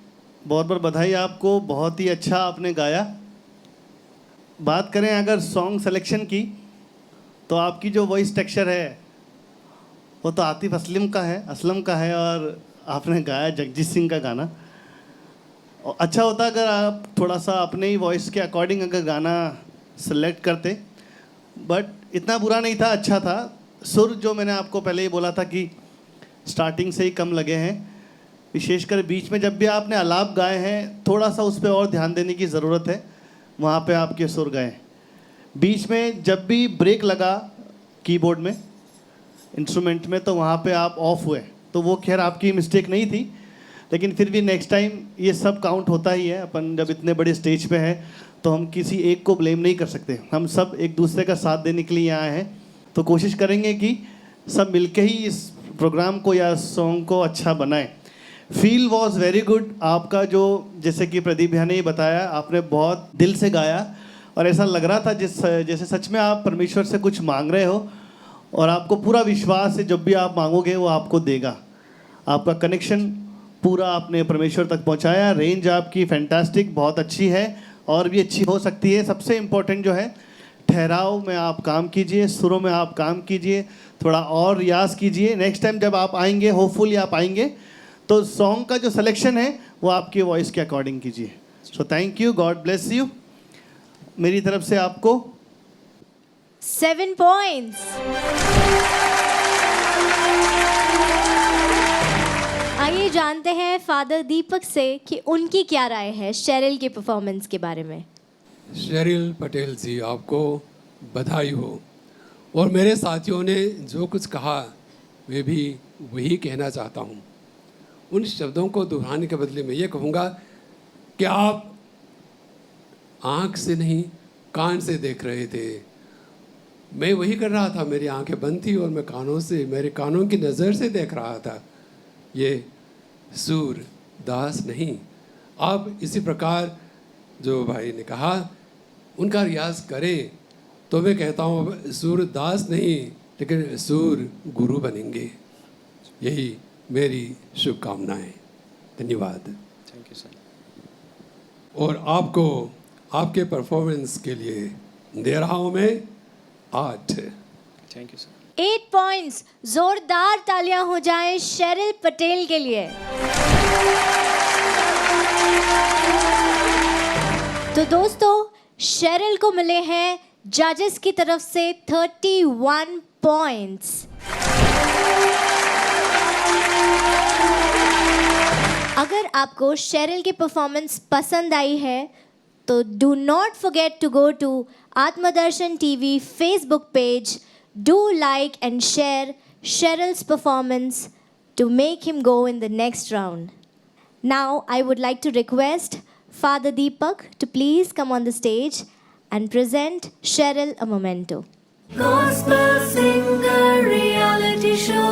बहुत बहुत बधाई आपको, बहुत ही अच्छा आपने गाया। बात करें अगर सॉन्ग सिलेक्शन की, तो आपकी जो वॉइस टेक्सचर है वो तो आतिफ असलम का है, और आपने गाया जगजीत सिंह का गाना। और अच्छा होता अगर आप थोड़ा सा अपने ही वॉइस के अकॉर्डिंग अगर गाना सेलेक्ट करते, बट इतना बुरा नहीं था, अच्छा था। सुर जो मैंने आपको पहले ही बोला था कि स्टार्टिंग से ही कम लगे हैं, विशेषकर बीच में जब भी आपने आलाप गाए हैं थोड़ा सा उस पर और ध्यान देने की ज़रूरत है, वहाँ पे आपके सुर गए। बीच में जब भी ब्रेक लगा कीबोर्ड में, इंस्ट्रूमेंट में, तो वहाँ पे आप ऑफ हुए, तो वो खैर आपकी मिस्टेक नहीं थी, लेकिन फिर भी नेक्स्ट टाइम ये सब काउंट होता ही है। अपन जब इतने बड़े स्टेज पे हैं तो हम किसी एक को ब्लेम नहीं कर सकते, हम सब एक दूसरे का साथ देने के लिए यहाँ हैं। तो कोशिश करेंगे कि सब मिलके ही इस प्रोग्राम को या सॉन्ग को अच्छा बनाएं। फील वॉज वेरी गुड आपका, जो जैसे कि प्रदीप भैया ने ही बताया, आपने बहुत दिल से गाया और ऐसा लग रहा था जैसे सच में आप परमेश्वर से कुछ मांग रहे हो, और आपको पूरा विश्वास है जब भी आप मांगोगे वो आपको देगा। आपका कनेक्शन पूरा आपने परमेश्वर तक पहुंचाया। रेंज आपकी फैंटास्टिक, बहुत अच्छी है और भी अच्छी हो सकती है। सबसे इम्पोर्टेंट जो है, ठहराव में आप काम कीजिए, सुरों में आप काम कीजिए, थोड़ा और रियाज कीजिए। नेक्स्ट टाइम जब आप आएंगे, होपफुली आप आएंगे, तो सॉन्ग का जो सिलेक्शन है वो आपकी वॉइस के अकॉर्डिंग कीजिए। So thank you, God bless you. मेरी तरफ से आपको 7 पॉइंट्स। आइए जानते हैं फादर दीपक से कि उनकी क्या राय है शेरिल के परफॉर्मेंस के बारे में। शेरिल पटेल जी, आपको बधाई हो। और मेरे साथियों ने जो कुछ कहा मैं भी वही कहना चाहता हूँ। उन शब्दों को दोहराने के बदले मैं ये कहूँगा कि आप आँख से नहीं कान से देख रहे थे। मैं वही कर रहा था, मेरी आंखें बंद थी और मैं मेरे कानों की नज़र से देख रहा था। ये सूर दास नहीं। आप इसी प्रकार जो भाई ने कहा उनका रियाज करें, तो मैं कहता हूँ सूर दास नहीं लेकिन सूर गुरु बनेंगे। यही मेरी शुभकामनाएं। धन्यवाद। Thank you sir. और आपको आपके परफॉर्मेंस के लिए दे रहा हूँ मैं 8। Thank you sir. 8 पॉइंट्स। जोरदार तालियां हो जाएं शेरिल पटेल के लिए। तो दोस्तों, शेरिल को मिले हैं जजेस की तरफ से 31 पॉइंट्स। अगर आपको शेरिल की परफॉर्मेंस पसंद आई है तो do not forget to go to Atmadarshan TV Facebook page. Do like and share Sheril's performance to make him go in the next round. Now I would like to request Father Deepak to please come on the stage and present Sheril a memento. Gospel Singer Reality Show.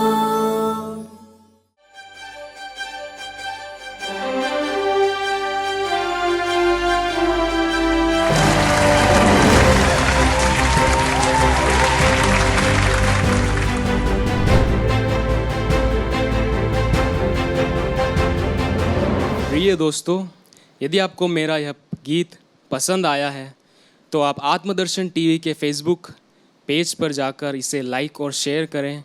प्रिय दोस्तों, यदि आपको मेरा यह गीत पसंद आया है तो आप आत्मदर्शन टीवी के फेसबुक पेज पर जाकर इसे लाइक और शेयर करें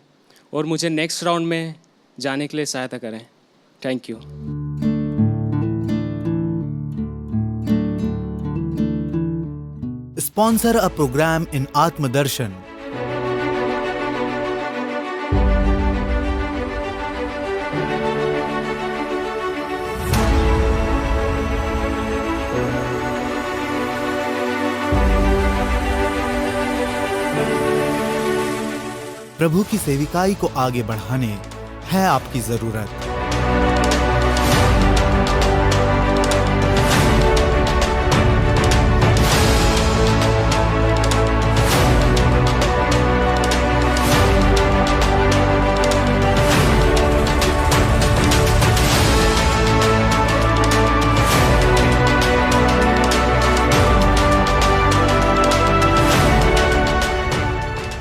और मुझे नेक्स्ट राउंड में जाने के लिए सहायता करें। Thank you. Sponsor a program in Atmadarshan. प्रभु की सेविकाई को आगे बढ़ाने है आपकी जरूरत।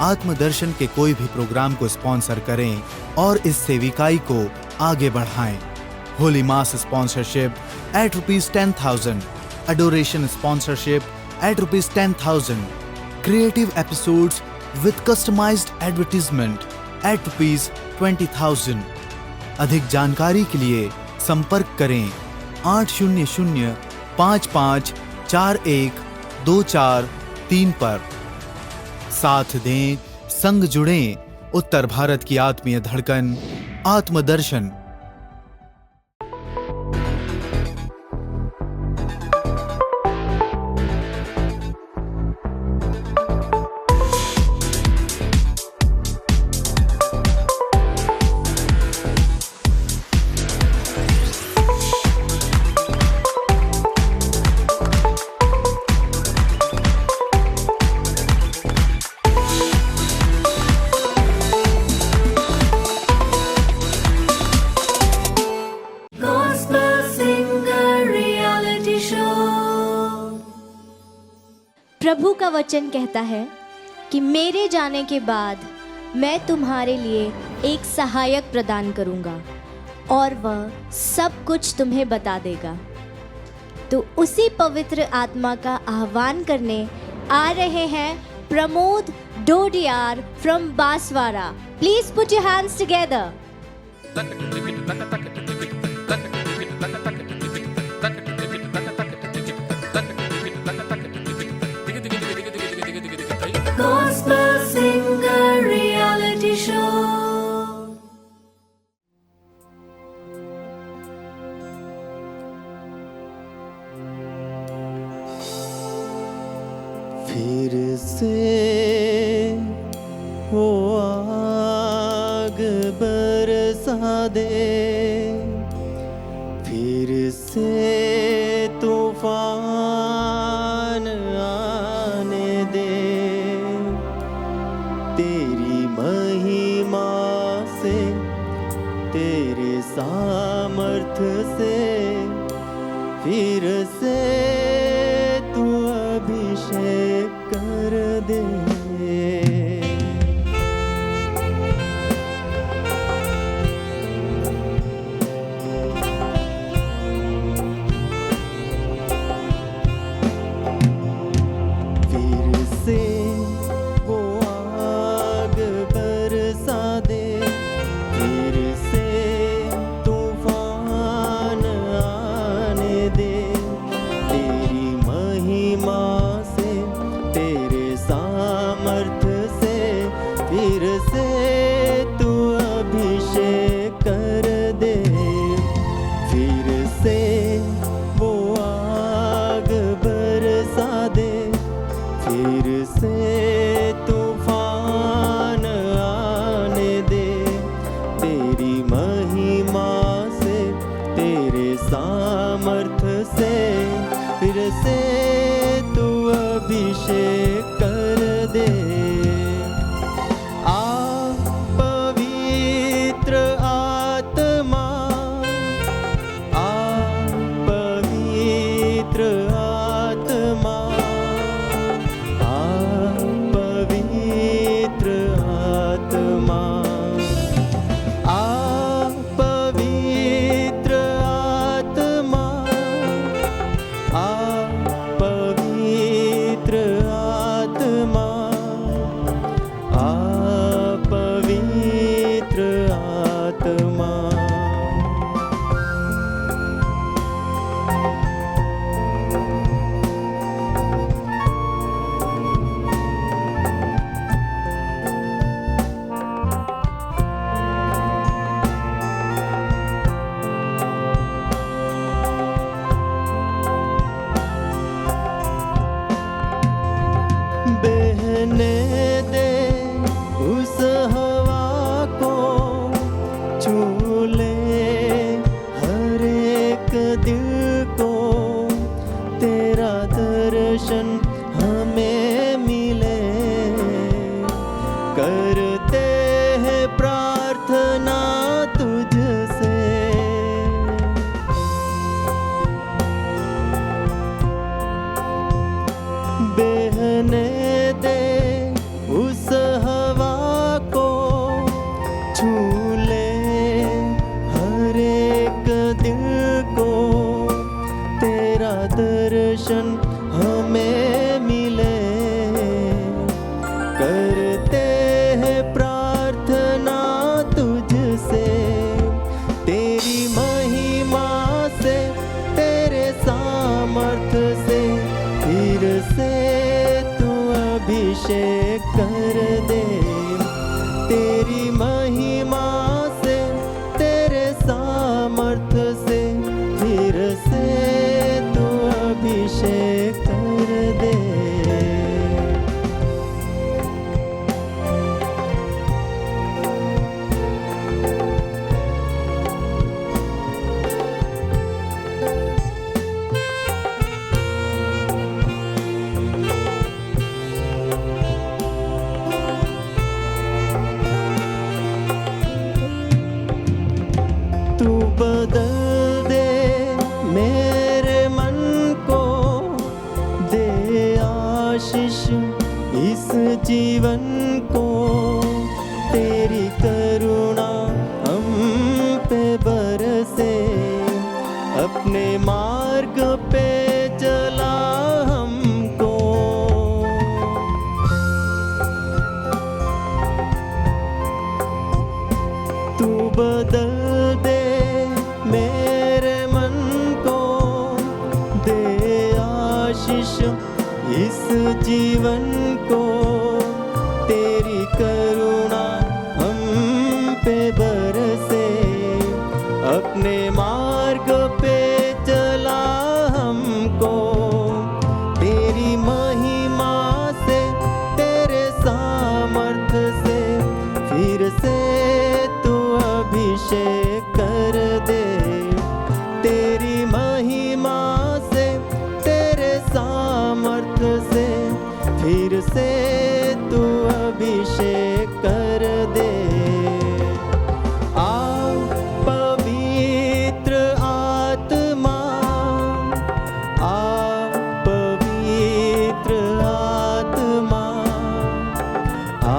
आत्मदर्शन के कोई भी प्रोग्राम को स्पॉन्सर करें और इस सेविकाई को आगे बढ़ाएं। होली मास sponsorship at ₹10,000, adoration sponsorship at ₹10,000, creative episodes with customized advertisement at ₹20,000। अधिक जानकारी के लिए संपर्क करें 800-5541-2434 पर। साथ दें, संग जुड़ें, उत्तर भारत की आत्मीय धड़कन आत्मदर्शन। Gospel Singer Reality Show. प्रभु का वचन कहता है कि मेरे जाने के बाद मैं तुम्हारे लिए एक सहायक प्रदान करूंगा और वह सब कुछ तुम्हें बता देगा। तो उसी पवित्र आत्मा का आह्वान करने आ रहे हैं Pramod Dodiyar from Banswara. Please put your hands together. Gospel Singer Reality Show. फिर से वो आग बरसा दे, फिर से तूफान आने दे, तेरी महिमा से, तेरे सामर्थ्य से, फिर से तू अभिषेक कर दे। फिर से वो आग बरसा दे, फिर से तूफान आने दे, तेरी महिमा से, तेरे सामर्थ्य कर दे, तेरी महिमा से, तेरे सामर्थ्य से फिर से तू अभिषेक कर दे। तू बदल दे मेरे मन को, दे आशीष इस जीवन को, तेरी करुणा हम पे बरसे, अपने मार्ग पे चला हमको। तू बदल दे मेरे मन को, दे आशीष इस जीवन को, तेरी करुणा हम पे बरसे, अपने मार्ग पे चला हमको। तेरी महिमा से, तेरे सामर्थ्य से फिर से तू अभिषेक कर दे, तेरी महिमा से, तेरे सामर्थ्य से फिर से तू अभिषेक कर दे। आ पवित्र आत्मा, आ पवित्र आत्मा, आ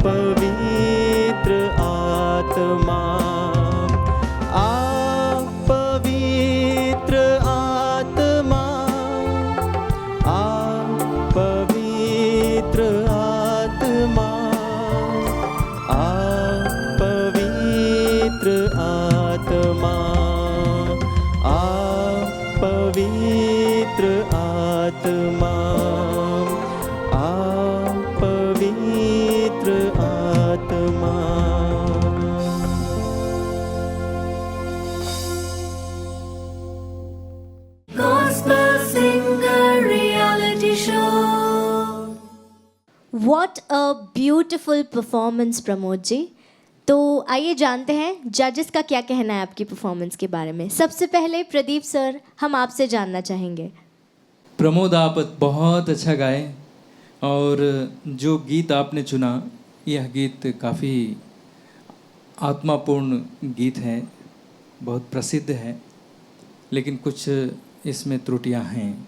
पवित्र आत्मा, आ पवित्र आत्मा, आ पवित्र आत्मा, आ पवित्र आत्मा, आ पवित्र आत्मा, आ पवित्र आत्मा। Gospel Singer Reality Show. What a beautiful performance, Pramod ji. तो आइए जानते हैं जजेस का क्या कहना है आपकी परफॉर्मेंस के बारे में। सबसे पहले प्रदीप सर, हम आपसे जानना चाहेंगे। प्रमोद, आप बहुत अच्छा गाए और जो गीत आपने चुना, यह गीत काफ़ी आत्मापूर्ण गीत है, बहुत प्रसिद्ध है, लेकिन कुछ इसमें त्रुटियां हैं।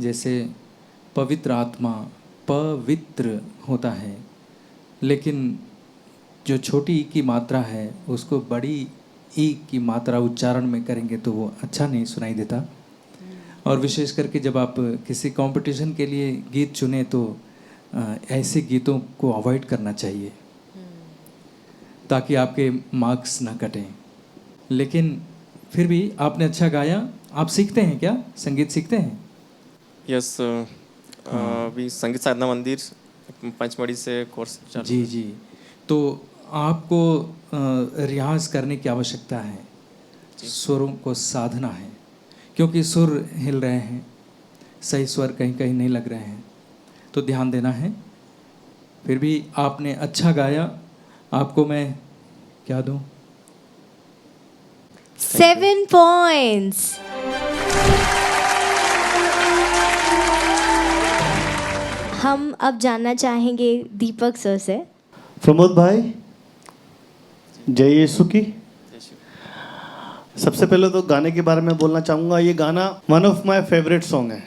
जैसे पवित्र आत्मा पवित्र होता है, लेकिन जो छोटी ई की मात्रा है उसको बड़ी ई की मात्रा उच्चारण में करेंगे तो वो अच्छा नहीं सुनाई देता। और विशेष करके जब आप किसी कंपटीशन के लिए गीत चुने तो ऐसे गीतों को अवॉइड करना चाहिए ताकि आपके मार्क्स ना कटें। लेकिन फिर भी आपने अच्छा गाया। आप सीखते हैं क्या, संगीत सीखते हैं? यस, अभी संगीत साधना मंदिर पंचमढ़ी से कोर्स जी जी। तो आपको रियाज करने की आवश्यकता है, स्वरों को साधना है, क्योंकि सुर हिल रहे हैं, सही स्वर कहीं कहीं नहीं लग रहे हैं, तो ध्यान देना है। फिर भी आपने अच्छा गाया, आपको मैं क्या दूं? 7 points. हम अब जानना चाहेंगे दीपक सर से। प्रमोद भाई, जय यीशु की। सबसे पहले तो गाने के बारे में बोलना चाहूँगा। ये गाना one of my favourite song है।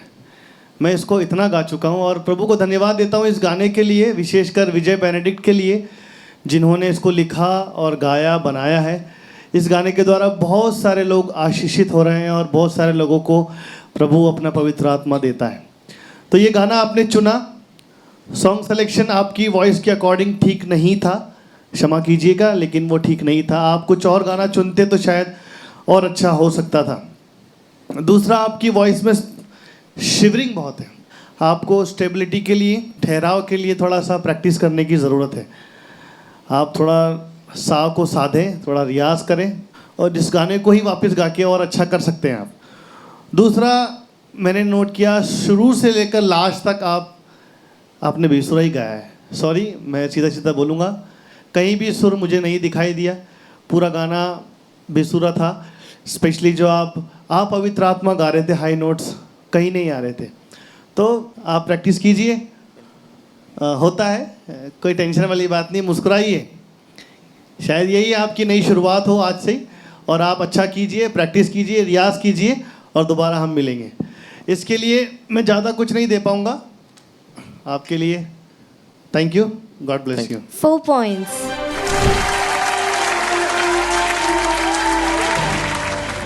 मैं इसको इतना गा चुका हूँ और प्रभु को धन्यवाद देता हूँ इस गाने के लिए, विशेषकर विजय बेनेडिक्ट के लिए जिन्होंने इसको लिखा और गाया बनाया है। इस गाने के द्वारा बहुत सारे लोग आशीषित हो रहे हैं और बहुत सारे लोगों को प्रभु अपना पवित्र आत्मा देता है। तो ये गाना आपने चुना, सॉन्ग सिलेक्शन आपकी वॉइस के अकॉर्डिंग ठीक नहीं था, क्षमा कीजिएगा, लेकिन वो ठीक नहीं था। आप कुछ और गाना चुनते तो शायद और अच्छा हो सकता था। दूसरा, आपकी वॉइस में शिवरिंग बहुत है। आपको स्टेबिलिटी के लिए, ठहराव के लिए थोड़ा सा प्रैक्टिस करने की ज़रूरत है। आप थोड़ा सा को साधें, थोड़ा रियाज करें और इस गाने को ही वापस गा के और अच्छा कर सकते हैं आप। दूसरा मैंने नोट किया, शुरू से लेकर लास्ट तक आपने बेसुरा ही गाया है। सॉरी, मैं सीधा सीधा बोलूँगा, कहीं भी सुर मुझे नहीं दिखाई दिया, पूरा गाना बेसुरा था। स्पेशली जो आप पवित्र आत्मा गा रहे थे, हाई नोट्स कहीं नहीं आ रहे थे। तो आप प्रैक्टिस कीजिए, होता है, कोई टेंशन वाली बात नहीं, मुस्कुराइए। शायद यही आपकी नई शुरुआत हो आज से, और आप अच्छा कीजिए, प्रैक्टिस कीजिए, रियाज कीजिए और दोबारा हम मिलेंगे। इसके लिए मैं ज़्यादा कुछ नहीं दे पाऊँगा आपके लिए। Thank you, God bless you. 4 points.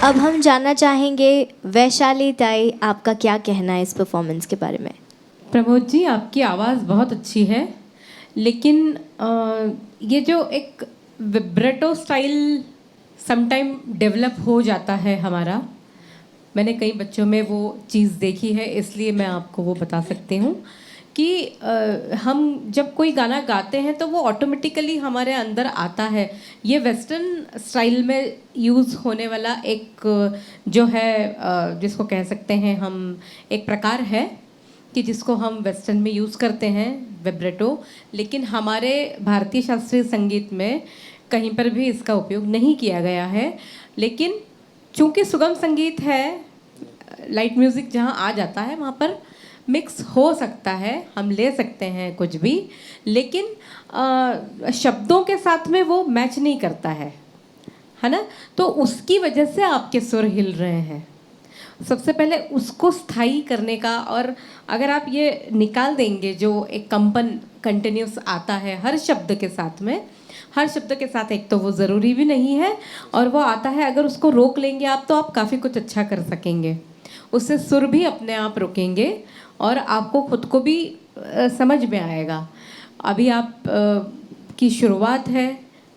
अब हम जानना चाहेंगे वैशाली ताई, आपका क्या कहना है इस परफॉर्मेंस के बारे में? प्रमोद जी, आपकी आवाज़ बहुत अच्छी है, लेकिन ये जो एक विब्रेटो स्टाइल समटाइम डेवलप हो जाता है हमारा, मैंने कई बच्चों में वो चीज़ देखी है, इसलिए मैं आपको वो बता सकती हूँ कि हम जब कोई गाना गाते हैं तो वो ऑटोमेटिकली हमारे अंदर आता है। ये वेस्टर्न स्टाइल में यूज़ होने वाला एक जो है जिसको कह सकते हैं हम, एक प्रकार है कि जिसको हम वेस्टर्न में यूज़ करते हैं, विब्रेटो, लेकिन हमारे भारतीय शास्त्रीय संगीत में कहीं पर भी इसका उपयोग नहीं किया गया है। लेकिन चूँकि सुगम संगीत है, लाइट म्यूज़िक जहाँ आ जाता है वहाँ पर मिक्स हो सकता है, हम ले सकते हैं कुछ भी, लेकिन शब्दों के साथ में वो मैच नहीं करता है ना। तो उसकी वजह से आपके सुर हिल रहे हैं। सबसे पहले उसको स्थायी करने का, और अगर आप ये निकाल देंगे जो एक कंपन कंटिन्यूस आता है हर शब्द के साथ में, हर शब्द के साथ, एक तो वो ज़रूरी भी नहीं है और वो आता है, अगर उसको रोक लेंगे आप तो आप काफ़ी कुछ अच्छा कर सकेंगे। उससे सुर भी अपने आप रुकेंगे और आपको खुद को भी समझ में आएगा। अभी आप की शुरुआत है,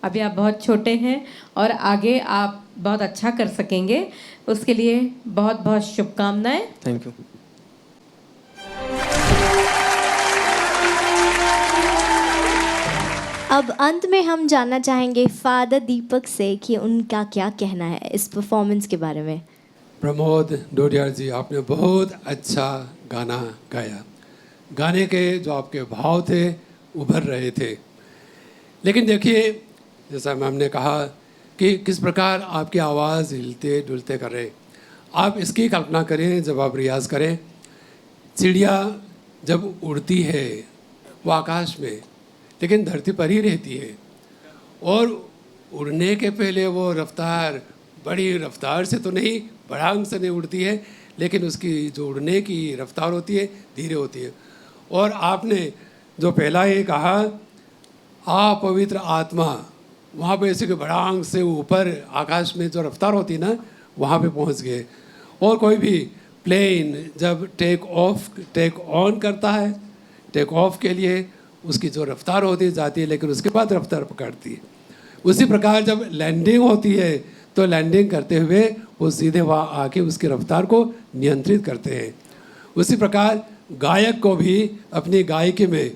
अभी आप बहुत छोटे हैं और आगे आप बहुत अच्छा कर सकेंगे। उसके लिए बहुत बहुत शुभकामनाएं। Thank you. अब अंत में हम जानना चाहेंगे फादर दीपक से कि उनका क्या कहना है इस परफॉर्मेंस के बारे में। प्रमोद डोडियार जी, आपने बहुत अच्छा गाना गाया। गाने के जो आपके भाव थे उभर रहे थे। लेकिन देखिए, जैसा मैम ने कहा कि किस प्रकार आपकी आवाज़ हिलते डुलते कर रहे। आप इसकी कल्पना करें, जब आप रियाज करें, चिड़िया जब उड़ती है वो आकाश में, लेकिन धरती पर ही रहती है, और उड़ने के पहले वो रफ्तार बड़ी रफ्तार से तो नहीं, बढ़ांग से नहीं उड़ती है, लेकिन उसकी जो उड़ने की रफ्तार होती है धीरे होती है। और आपने जो पहला ये कहा, पवित्र आत्मा, वहाँ पे ऐसे कि बढ़ांग से ऊपर आकाश में जो रफ्तार होती है ना, वहाँ पे पहुँच गए। और कोई भी प्लेन जब टेक ऑन करता है, टेक ऑफ के लिए उसकी जो रफ्तार होती जाती है, लेकिन उसके बाद रफ्तार पकड़ती है। उसी प्रकार जब लैंडिंग होती है तो लैंडिंग करते हुए वो सीधे वहाँ आके उसकी रफ्तार को नियंत्रित करते हैं। उसी प्रकार गायक को भी अपनी गायकी में,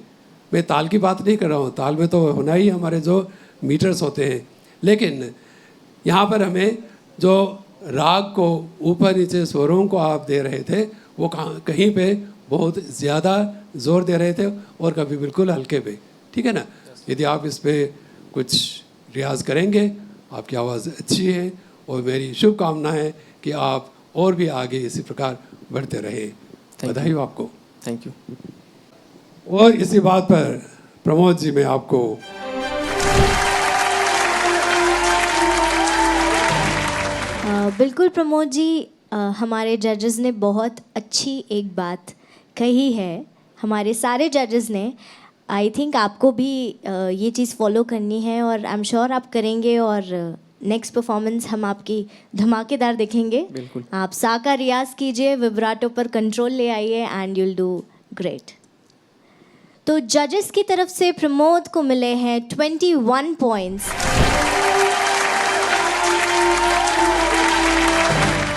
मैं ताल की बात नहीं कर रहा हूँ, ताल में तो होना ही हमारे जो मीटर्स होते हैं, लेकिन यहाँ पर हमें जो राग को ऊपर नीचे स्वरों को आप दे रहे थे, वो कहीं पे बहुत ज़्यादा जोर दे रहे थे और कभी बिल्कुल हल्के पे, ठीक है ना। यदि आप इस पर कुछ रियाज करेंगे, आपकी आवाज़ अच्छी है और मेरी शुभकामना है कि आप और भी आगे इसी प्रकार बढ़ते रहे। बधाई हो आपको। Thank you. और इसी बात पर प्रमोद जी, मैं आपको बिल्कुल प्रमोद जी, हमारे जजेस ने बहुत अच्छी एक बात कही है, हमारे सारे जजेस ने। आई थिंक आपको भी ये चीज़ फॉलो करनी है और आई एम श्योर आप करेंगे, और नेक्स्ट परफॉर्मेंस हम आपकी धमाकेदार देखेंगे। बिल्कुल। आप सा का रियाज कीजिए, विब्राटो पर कंट्रोल ले आइए एंड यूल डू ग्रेट। तो जजेस की तरफ से प्रमोद को मिले हैं 21 पॉइंट्स।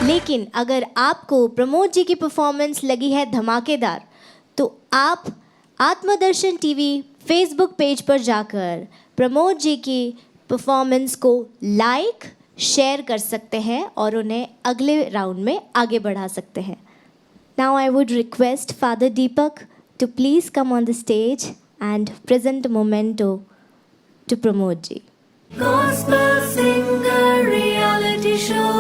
लेकिन अगर आपको प्रमोद जी की परफॉर्मेंस लगी है धमाकेदार, तो आप आत्मदर्शन टीवी फेसबुक पेज पर जाकर प्रमोद जी की परफॉर्मेंस को लाइक शेयर कर सकते हैं और उन्हें अगले राउंड में आगे बढ़ा सकते हैं. Now I would request Father Deepak to please come on the stage and present a memento to Pramod ji. Gospel Singer Reality Show.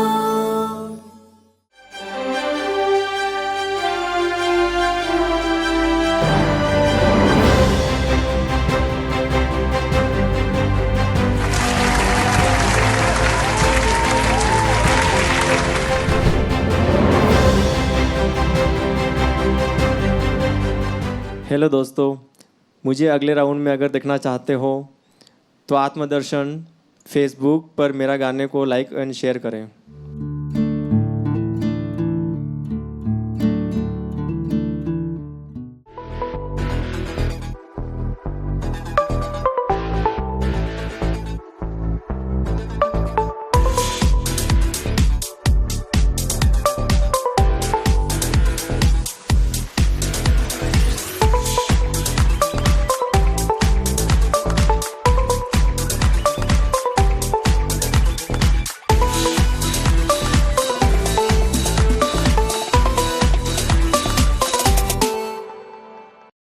Hello दोस्तों, मुझे अगले राउंड में अगर देखना चाहते हो तो आत्मदर्शन फेसबुक पर मेरा गाने को लाइक एंड शेयर करें.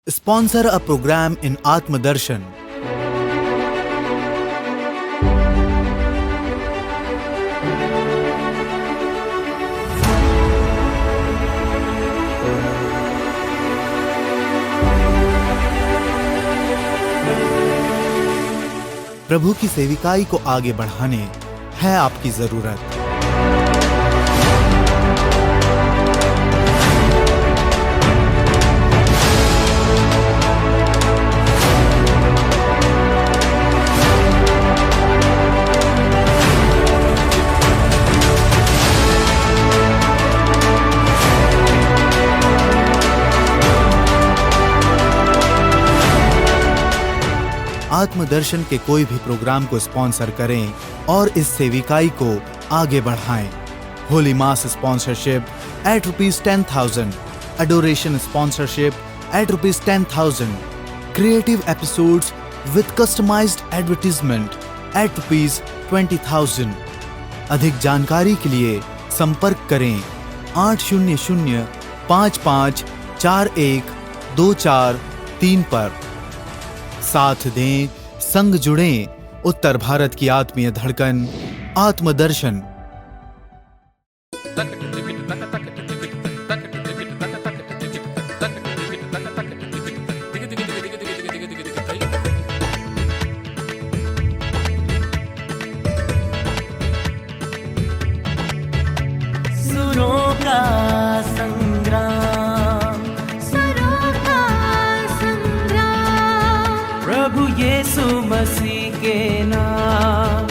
Sponsor a program in Atmadarshan. प्रभु की सेविकाई को आगे बढ़ाने है आपकी जरूरत. आत्मदर्शन के कोई भी प्रोग्राम को स्पॉन्सर करें और इस सेविकाई को आगे बढ़ाएं. होली मास sponsorship at ₹10,000, adoration sponsorship at ₹10,000, creative episodes with customized advertisement at ₹20,000. अधिक जानकारी के लिए संपर्क करें 800-5541-2434 पर. साथ दें, संग जुड़ें, उत्तर भारत की आत्मीय धड़कन आत्मदर्शन. सुरों का संग्राम, सुरों का संग्राम, प्रभु यीशु मसीह के नाम